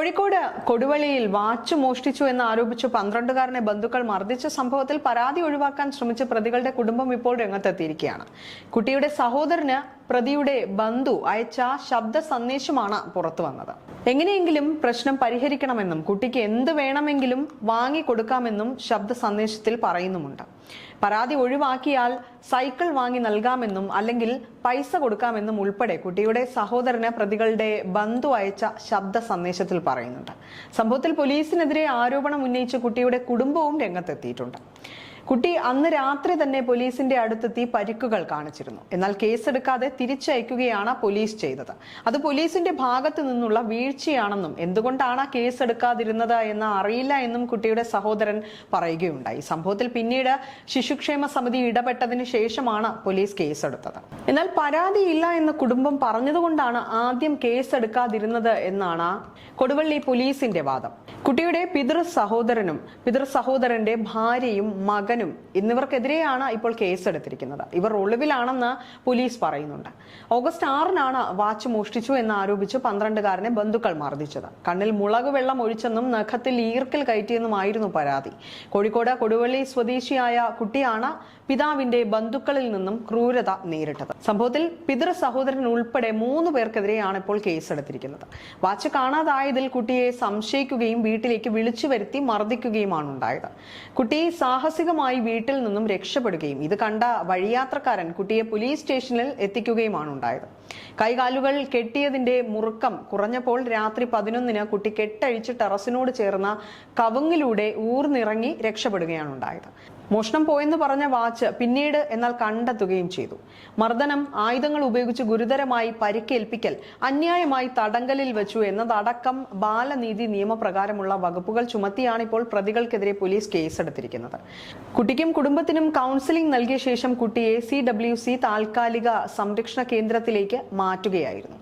Kozhikode കൊടുവള്ളിയിൽ watch മോഷ്ടിച്ചു എന്ന് ആരോപിച്ച് 12കാരനെ ബന്ധുക്കൾ മർദ്ദിച്ച സംഭവത്തിൽ പരാതി ഒഴിവാക്കാൻ ശ്രമിച്ച പ്രതികളുടെ കുടുംബം ഇപ്പോൾ രംഗത്തെത്തിയിരിക്കുകയാണ്. കുട്ടിയുടെ സഹോദരന് പ്രതിയുടെ ബന്ധു അയച്ച ശബ്ദ സന്ദേശമാണ് പുറത്തു വന്നത്. എങ്ങനെയെങ്കിലും പ്രശ്നം പരിഹരിക്കണമെന്നും കുട്ടിക്ക് എന്ത് വേണമെങ്കിലും വാങ്ങിക്കൊടുക്കാമെന്നും ശബ്ദ സന്ദേശത്തിൽ പറയുന്നുമുണ്ട്. പരാതി ഒഴിവാക്കിയാൽ സൈക്കിൾ വാങ്ങി നൽകാമെന്നും അല്ലെങ്കിൽ പൈസ കൊടുക്കാമെന്നും ഉൾപ്പെടെ കുട്ടിയുടെ സഹോദരന് പ്രതികളുടെ ബന്ധു അയച്ച ശബ്ദ സന്ദേശത്തിൽ പറയുന്നുണ്ട്. സംഭവത്തിൽ പോലീസിനെതിരെ ആരോപണം ഉന്നയിച്ച് കുട്ടിയുടെ കുടുംബവും രംഗത്തെത്തിയിട്ടുണ്ട്. കുട്ടി അന്ന് രാത്രി തന്നെ പോലീസിന്റെ അടുത്തെത്തി പരിക്കുകൾ കാണിച്ചിരുന്നു. എന്നാൽ കേസെടുക്കാതെ തിരിച്ചയക്കുകയാണ് പോലീസ് ചെയ്തത്. അത് പോലീസിന്റെ ഭാഗത്തു നിന്നുള്ള വീഴ്ചയാണെന്നും എന്തുകൊണ്ടാണ് കേസെടുക്കാതിരുന്നത് എന്ന് അറിയില്ല എന്നും കുട്ടിയുടെ സഹോദരൻ പറയുകയുണ്ടായി. സംഭവത്തിൽ പിന്നീട് ശിശുക്ഷേമ സമിതി ഇടപെട്ടതിന് ശേഷമാണ് പോലീസ് കേസെടുത്തത്. എന്നാൽ പരാതിയില്ല എന്ന് കുടുംബം പറഞ്ഞതുകൊണ്ടാണ് ആദ്യം കേസെടുക്കാതിരുന്നത് എന്നാണ് കൊടുവള്ളി പോലീസിന്റെ വാദം. കുട്ടിയുടെ പിതൃസഹോദരന്റെ ഭാര്യയും മകനും എന്നിവർക്കെതിരെയാണ് ഇപ്പോൾ കേസെടുത്തിരിക്കുന്നത്. ഇവർ ഒളിവിലാണെന്ന് പോലീസ് പറയുന്നുണ്ട്. ഓഗസ്റ്റ് 6-നാണ് വാച്ച് മോഷ്ടിച്ചു എന്ന് ആരോപിച്ച് 12കാരനെ ബന്ധുക്കൾ മർദ്ദിച്ചത്. കണ്ണിൽ മുളക് വെള്ളം ഒഴിച്ചെന്നും നഖത്തിൽ ഈർക്കിൽ കയറ്റിയെന്നുമായിരുന്നു പരാതി. കോഴിക്കോട് കൊടുവള്ളി സ്വദേശിയായ കുട്ടിയാണ് പിതാവിന്റെ ബന്ധുക്കളിൽ നിന്നും ക്രൂരത നേരിട്ടത്. സംഭവത്തിൽ പിതൃസഹോദരൻ ഉൾപ്പെടെ 3 പേർക്കെതിരെയാണ് ഇപ്പോൾ കേസെടുത്തിരിക്കുന്നത്. വാച്ച് കാണാതായതിൽ കുട്ടിയെ സംശയിക്കുകയും വീട്ടിലേക്ക് വിളിച്ചു വരുത്തി മർദ്ദിക്കുകയുമാണ് ഉണ്ടായത്. കുട്ടി സാഹസികമായി വീട്ടിൽ നിന്നും രക്ഷപ്പെടുകയും ഇത് കണ്ട വഴിയാത്രക്കാരൻ കുട്ടിയെ പോലീസ് സ്റ്റേഷനിൽ എത്തിക്കുകയുമാണ് ഉണ്ടായത്. കൈകാലുകൾ കെട്ടിയതിന്റെ മുറുക്കം കുറഞ്ഞപ്പോൾ രാത്രി 11-ന് കുട്ടി കെട്ടഴിച്ച് ടെറസിനോട് ചേർന്ന കവുങ്ങിലൂടെ ഊർന്നിറങ്ങി രക്ഷപ്പെടുകയാണ് ഉണ്ടായത്. മോഷണം പോയെന്ന് പറഞ്ഞ വാച്ച് പിന്നീട് എന്നാൽ കണ്ടെത്തുകയും ചെയ്തു. മർദ്ദനം, ആയുധങ്ങൾ ഉപയോഗിച്ച് ഗുരുതരമായി പരിക്കേൽപ്പിക്കൽ, അന്യായമായി തടങ്കലിൽ വെച്ചു എന്നതടക്കം ബാലനീതി നിയമപ്രകാരമുള്ള വകുപ്പുകൾ ചുമത്തിയാണ് ഇപ്പോൾ പ്രതികൾക്കെതിരെ പോലീസ് കേസെടുത്തിരിക്കുന്നത്. കുട്ടിക്കും കുടുംബത്തിനും കൗൺസിലിംഗ് നൽകിയ ശേഷം കുട്ടിയെ CWC താൽക്കാലിക സംരക്ഷണ കേന്ദ്രത്തിലേക്ക് മാറ്റുകയായിരുന്നു.